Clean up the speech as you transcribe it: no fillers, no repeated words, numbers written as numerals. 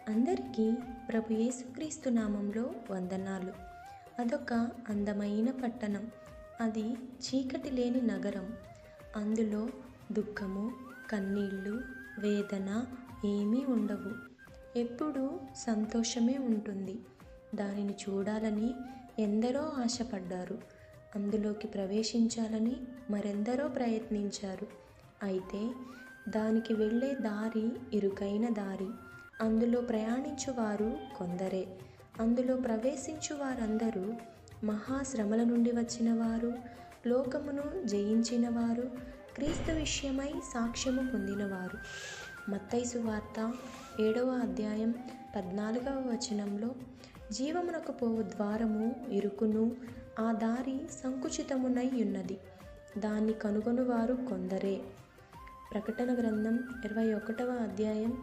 అందరికీ ప్రభు యేసుక్రీస్తు నామంలో వందనాలు. అదొక అందమైన పట్టణం. అది చీకటి లేని నగరం. అందులో దుఃఖము, కన్నీళ్ళు, వేదన ఏమీ ఉండవు. ఎప్పుడూ సంతోషమే ఉంటుంది. దానిని చూడాలని ఎందరో ఆశపడ్డారు. అందులోకి ప్రవేశించాలని మరెందరో ప్రయత్నించారు. అయితే దానికి వెళ్ళే దారి ఇరుకైన దారి. అందులో ప్రయాణించువారు కొందరే. అందులో ప్రవేశించు వారందరూ మహాశ్రమల నుండి వచ్చిన వారు, లోకమును జయించిన వారు, క్రీస్తు విషయమై సాక్ష్యము పొందినవారు. మత్తయి సువార్త 7వ అధ్యాయం 14వ వచనంలో, జీవమునకు పోవు ద్వారము ఇరుకును, ఆ దారి సంకుచితమునై ఉన్నది, దాన్ని కనుగొనువారు కొందరే. ప్రకటన గ్రంథం 21వ అధ్యాయం